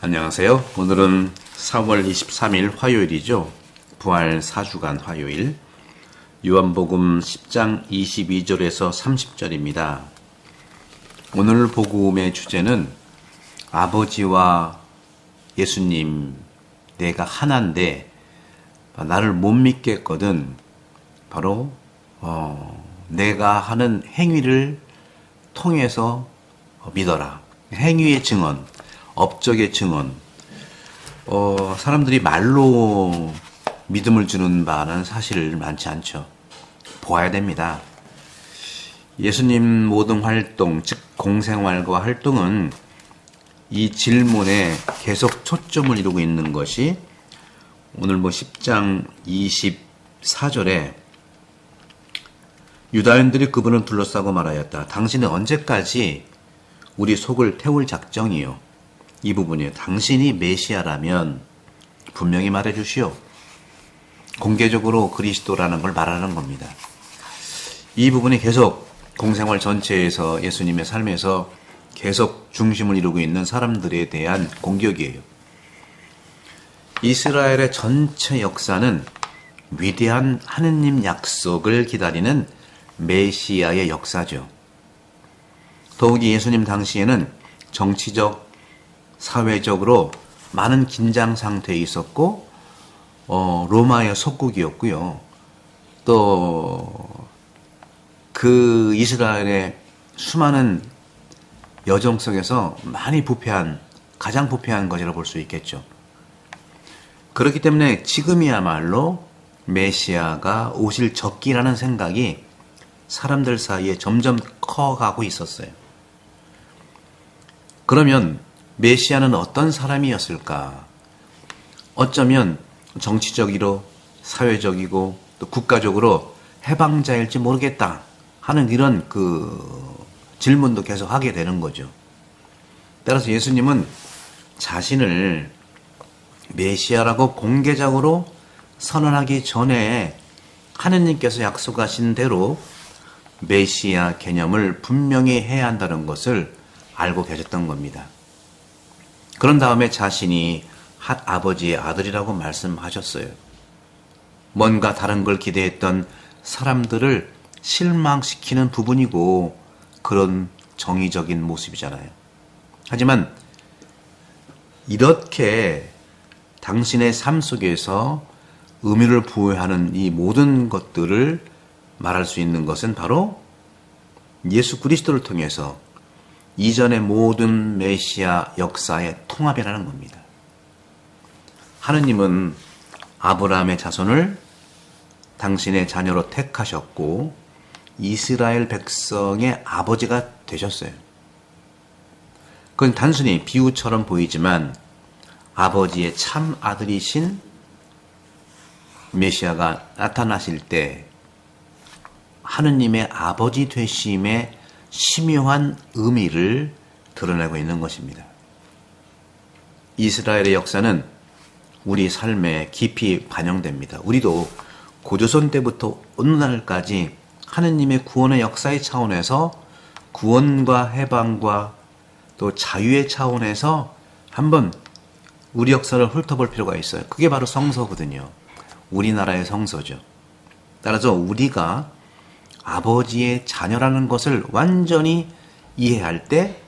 안녕하세요. 오늘은 4월 23일 화요일이죠. 부활 4주간 화요일. 요한복음 10장 22절에서 30절입니다. 오늘 복음의 주제는 아버지와 예수님, 내가 하나인데 나를 못 믿겠거든. 바로 내가 하는 행위를 통해서 믿어라. 행위의 증언, 업적의 증언. 사람들이 말로 믿음을 주는 바는 사실 많지 않죠. 보아야 됩니다. 예수님 모든 활동, 즉 공생활과 활동은 이 질문에 계속 초점을 이루고 있는 것이 오늘 10장 24절에 유다인들이 그분을 둘러싸고 말하였다. 당신은 언제까지 우리 속을 태울 작정이요? 이 부분이에요. 당신이 메시아라면 분명히 말해주시오. 공개적으로 그리스도라는 걸 말하는 겁니다. 이 부분이 계속 공생활 전체에서 예수님의 삶에서 계속 중심을 이루고 있는 사람들에 대한 공격이에요. 이스라엘의 전체 역사는 위대한 하느님 약속을 기다리는 메시아의 역사죠. 더욱이 예수님 당시에는 정치적, 사회적으로 많은 긴장 상태에 있었고 로마의 속국이었고요. 또 그 이스라엘의 수많은 여정 속에서 많이 가장 부패한 것이라고 볼 수 있겠죠. 그렇기 때문에 지금이야말로 메시아가 오실 적기라는 생각이 사람들 사이에 점점 커가고 있었어요. 그러면 메시아는 어떤 사람이었을까? 어쩌면 정치적이고 사회적이고 또 국가적으로 해방자일지 모르겠다 하는 이런 질문도 계속 하게 되는 거죠. 따라서 예수님은 자신을 메시아라고 공개적으로 선언하기 전에 하느님께서 약속하신 대로 메시아 개념을 분명히 해야 한다는 것을 알고 계셨던 겁니다. 그런 다음에 자신이 아버지의 아들이라고 말씀하셨어요. 뭔가 다른 걸 기대했던 사람들을 실망시키는 부분이고 그런 정의적인 모습이잖아요. 하지만 이렇게 당신의 삶 속에서 의미를 부여하는 이 모든 것들을 말할 수 있는 것은 바로 예수 그리스도를 통해서 이전의 모든 메시아 역사의 통합이라는 겁니다. 하느님은 아브라함의 자손을 당신의 자녀로 택하셨고 이스라엘 백성의 아버지가 되셨어요. 그건 단순히 비유처럼 보이지만 아버지의 참 아들이신 메시아가 나타나실 때 하느님의 아버지 되심의 심오한 의미를 드러내고 있는 것입니다. 이스라엘의 역사는 우리 삶에 깊이 반영됩니다. 우리도 고조선 때부터 오늘날까지 하느님의 구원의 역사의 차원에서 구원과 해방과 또 자유의 차원에서 한번 우리 역사를 훑어볼 필요가 있어요. 그게 바로 성서거든요. 우리나라의 성서죠. 따라서 우리가 아버지의 자녀라는 것을 완전히 이해할 때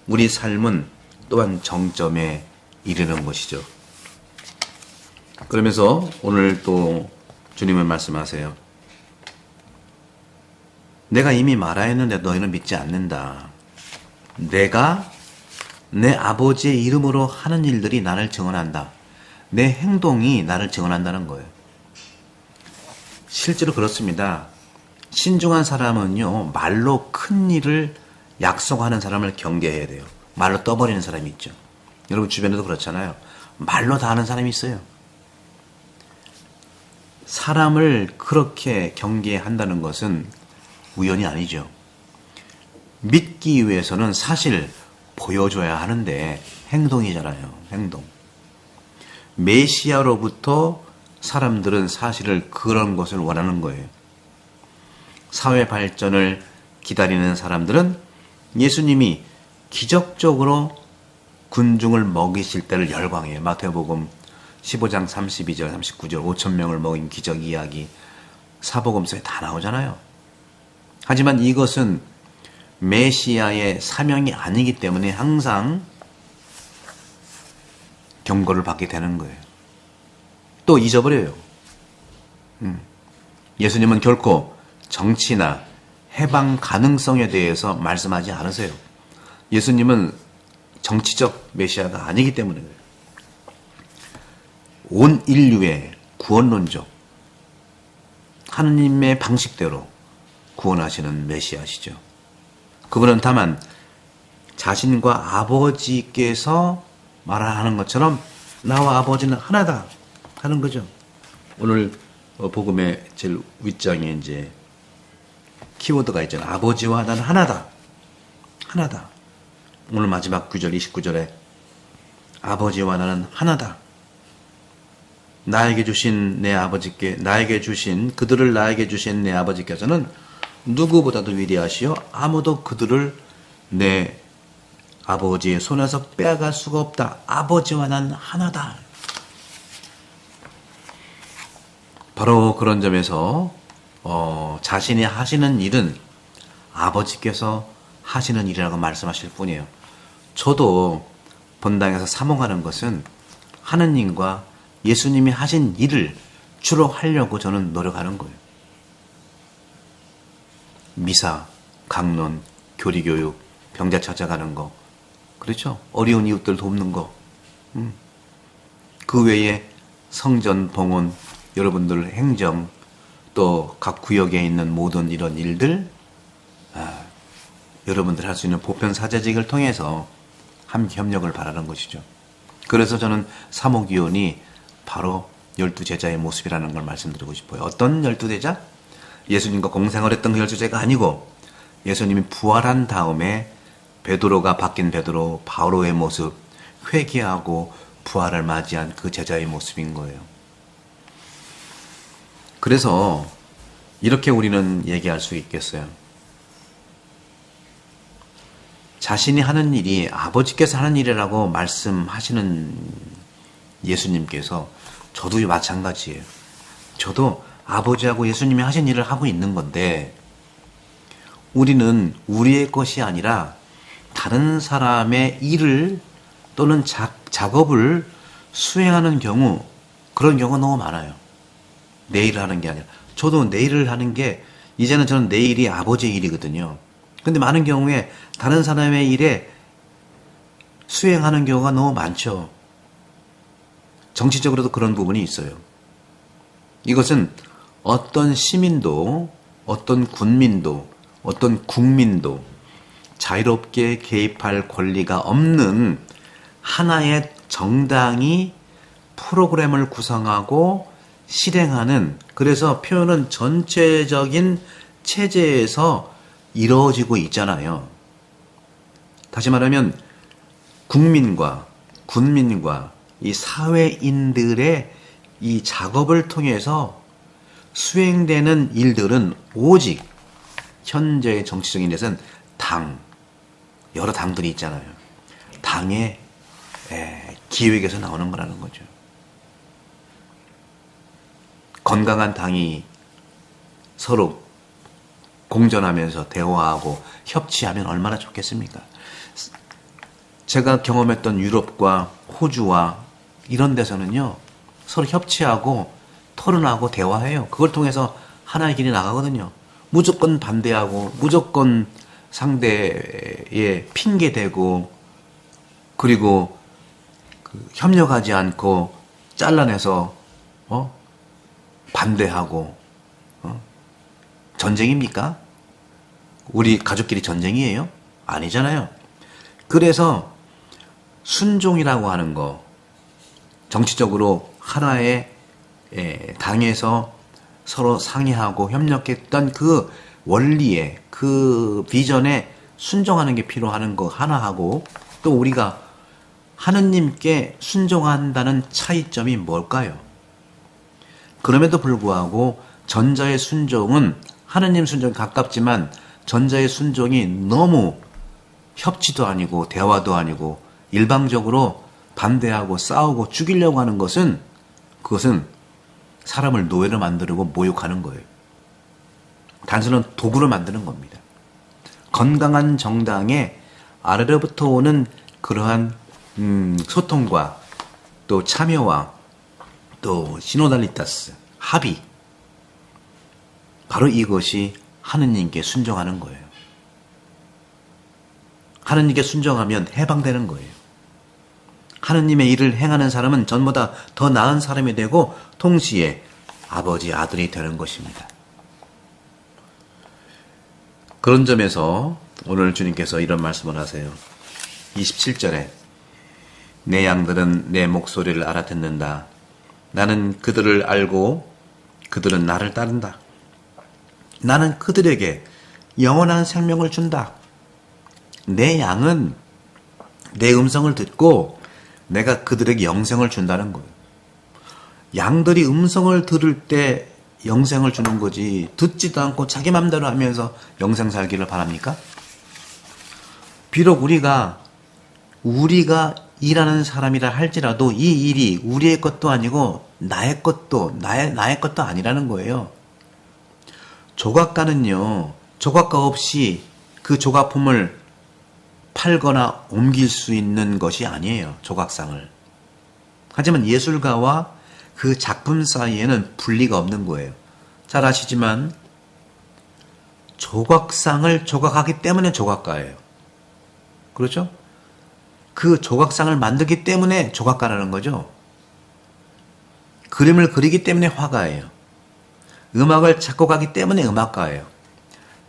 우리 삶은 또한 정점에 이르는 것이죠. 그러면서 오늘 또 주님은 말씀하세요. 내가 이미 말하였는데 너희는 믿지 않는다. 내가 내 아버지의 이름으로 하는 일들이 나를 증언한다. 내 행동이 나를 증언한다는 거예요. 실제로 그렇습니다. 신중한 사람은요, 말로 큰 일을 약속하는 사람을 경계해야 돼요. 말로 떠버리는 사람이 있죠. 여러분 주변에도 그렇잖아요. 말로 다 하는 사람이 있어요. 사람을 그렇게 경계한다는 것은 우연이 아니죠. 믿기 위해서는 사실 보여줘야 하는데 행동이잖아요. 행동. 메시아로부터 사람들은 사실을 그런 것을 원하는 거예요. 사회 발전을 기다리는 사람들은 예수님이 기적적으로 군중을 먹이실 때를 열광해요. 마태복음 15장 32절 39절 5천 명을 먹인 기적 이야기 사복음서에 다 나오잖아요. 하지만 이것은 메시아의 사명이 아니기 때문에 항상 경고를 받게 되는 거예요. 또 잊어버려요. 예수님은 결코 정치나 해방 가능성에 대해서 말씀하지 않으세요. 예수님은 정치적 메시아가 아니기 때문에 그래요. 온 인류의 구원론적 하느님의 방식대로 구원하시는 메시아시죠. 그분은 다만 자신과 아버지께서 말하는 것처럼 나와 아버지는 하나다 하는 거죠. 오늘 복음의 제일 윗장에 이제 키워드가 있잖아요. 아버지와 나는 하나다. 하나다. 오늘 마지막 구절 29절에 아버지와 나는 하나다. 나에게 주신 내 아버지께 그들을 나에게 주신 내 아버지께서는 누구보다도 위대하시오. 아무도 그들을 내 아버지의 손에서 빼앗을 수가 없다. 아버지와 난 하나다. 바로 그런 점에서 자신이 하시는 일은 아버지께서 하시는 일이라고 말씀하실 뿐이에요. 저도 본당에서 사모하는 것은 하느님과 예수님이 하신 일을 주로 하려고 저는 노력하는 거예요. 미사, 강론, 교리교육, 병자 찾아가는 거, 그렇죠? 어려운 이웃들 돕는 거. 그 외에 성전, 봉헌, 여러분들 행정, 또 각 구역에 있는 모든 이런 일들, 여러분들 할 수 있는 보편사제직을 통해서 함께 협력을 바라는 것이죠. 그래서 저는 사목위원이 바로 12제자의 모습이라는 걸 말씀드리고 싶어요. 어떤 12제자? 예수님과 공생을 했던 그 12제자가 아니고 예수님이 부활한 다음에 베드로가 바뀐 베드로, 바오로의 모습, 회개하고 부활을 맞이한 그 제자의 모습인 거예요. 그래서 이렇게 우리는 얘기할 수 있겠어요. 자신이 하는 일이 아버지께서 하는 일이라고 말씀하시는 예수님께서 저도 마찬가지예요. 저도 아버지하고 예수님이 하신 일을 하고 있는 건데 우리는 우리의 것이 아니라 다른 사람의 일을 또는 작업을 수행하는 경우, 그런 경우가 너무 많아요. 내 일을 하는 게 아니라. 저도 내 일을 하는 게 이제는 저는 내 일이 아버지의 일이거든요. 근데 많은 경우에 다른 사람의 일에 수행하는 경우가 너무 많죠. 정치적으로도 그런 부분이 있어요. 이것은 어떤 시민도, 어떤 군민도, 어떤 국민도 자유롭게 개입할 권리가 없는 하나의 정당이 프로그램을 구성하고 실행하는, 그래서 표현은 전체적인 체제에서 이루어지고 있잖아요. 다시 말하면 국민과 군민과 이 사회인들의 이 작업을 통해서 수행되는 일들은 오직 현재의 정치적인 데서는 여러 당들이 있잖아요. 당의 기획에서 나오는 거라는 거죠. 건강한 당이 서로 공존하면서 대화하고 협치하면 얼마나 좋겠습니까? 제가 경험했던 유럽과 호주와 이런 데서는요, 서로 협치하고 토론하고 대화해요. 그걸 통해서 하나의 길이 나가거든요. 무조건 반대하고 무조건 상대에 핑계대고 그리고 협력하지 않고 잘라내서 반대하고 전쟁입니까? 우리 가족끼리 전쟁이에요? 아니잖아요. 그래서 순종이라고 하는 거, 정치적으로 하나의 당에서 서로 상의하고 협력했던 그 원리에, 그 비전에 순종하는 게 필요한 거 하나 하고, 또 우리가 하느님께 순종한다는 차이점이 뭘까요? 그럼에도 불구하고 전자의 순종은 하느님 순종에 가깝지만 전자의 순종이 너무 협치도 아니고 대화도 아니고 일방적으로 반대하고 싸우고 죽이려고 하는 것은 그것은 사람을 노예로 만들고 모욕하는 거예요. 단순한 도구로 만드는 겁니다. 건강한 정당에 아래로부터 오는 그러한 소통과 또 참여와 또 시노달리타스, 합의, 바로 이것이 하느님께 순종하는 거예요. 하느님께 순종하면 해방되는 거예요. 하느님의 일을 행하는 사람은 전보다 더 나은 사람이 되고 동시에 아버지, 아들이 되는 것입니다. 그런 점에서 오늘 주님께서 이런 말씀을 하세요. 27절에 내 양들은 내 목소리를 알아듣는다. 나는 그들을 알고 그들은 나를 따른다. 나는 그들에게 영원한 생명을 준다. 내 양은 내 음성을 듣고 내가 그들에게 영생을 준다는 거예요. 양들이 음성을 들을 때 영생을 주는 거지 듣지도 않고 자기 맘대로 하면서 영생 살기를 바랍니까? 비록 우리가 일하는 사람이라 할지라도 이 일이 우리의 것도 아니고 나의 것도 아니라는 거예요. 조각가는요, 조각가 없이 그 조각품을 팔거나 옮길 수 있는 것이 아니에요. 조각상을. 하지만 예술가와 그 작품 사이에는 분리가 없는 거예요. 잘 아시지만 조각상을 조각하기 때문에 조각가예요. 그렇죠? 그 조각상을 만들기 때문에 조각가라는 거죠. 그림을 그리기 때문에 화가예요. 음악을 작곡하기 때문에 음악가예요.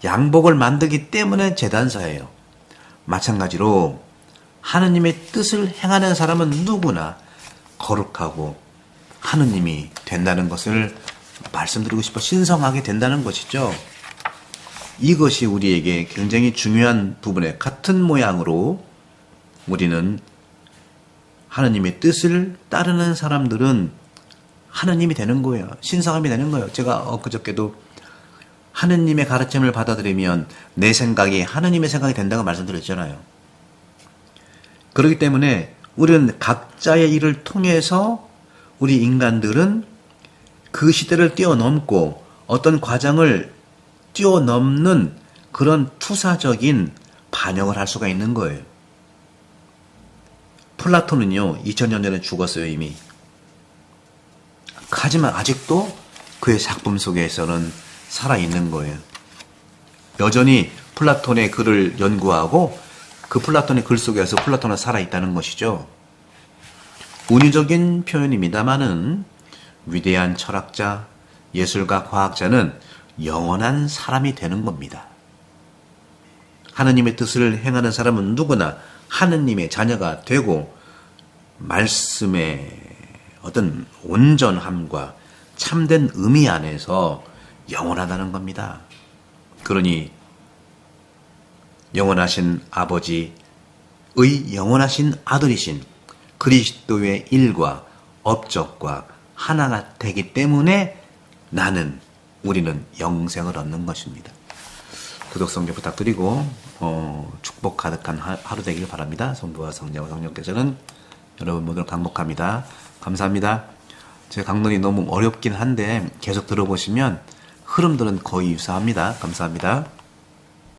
양복을 만들기 때문에 재단사예요. 마찬가지로 하느님의 뜻을 행하는 사람은 누구나 거룩하고 하느님이 된다는 것을 말씀드리고 싶어 신성하게 된다는 것이죠. 이것이 우리에게 굉장히 중요한 부분에 같은 모양으로 우리는 하느님의 뜻을 따르는 사람들은 하느님이 되는 거예요. 신성함이 되는 거예요. 제가 엊그저께도 하느님의 가르침을 받아들이면 내 생각이 하느님의 생각이 된다고 말씀드렸잖아요. 그렇기 때문에 우리는 각자의 일을 통해서 우리 인간들은 그 시대를 뛰어넘고 어떤 과정을 뛰어넘는 그런 투사적인 반영을 할 수가 있는 거예요. 플라톤은요, 2000년 전에 죽었어요, 이미. 하지만 아직도 그의 작품 속에서는 살아있는 거예요. 여전히 플라톤의 글을 연구하고 그 플라톤의 글 속에서 플라톤은 살아있다는 것이죠. 운유적인 표현입니다마는 위대한 철학자, 예술가, 과학자는 영원한 사람이 되는 겁니다. 하느님의 뜻을 행하는 사람은 누구나 하느님의 자녀가 되고 말씀의 어떤 온전함과 참된 의미 안에서 영원하다는 겁니다. 그러니 영원하신 아버지의 영원하신 아들이신 그리스도의 일과 업적과 하나가 되기 때문에 우리는 영생을 얻는 것입니다. 구독 성경 부탁드리고 축복 가득한 하루 되기를 바랍니다. 성부와 성자와 성령께서는 여러분 모두를 강복합니다. 감사합니다. 제 강론이 너무 어렵긴 한데 계속 들어보시면 흐름들은 거의 유사합니다. 감사합니다.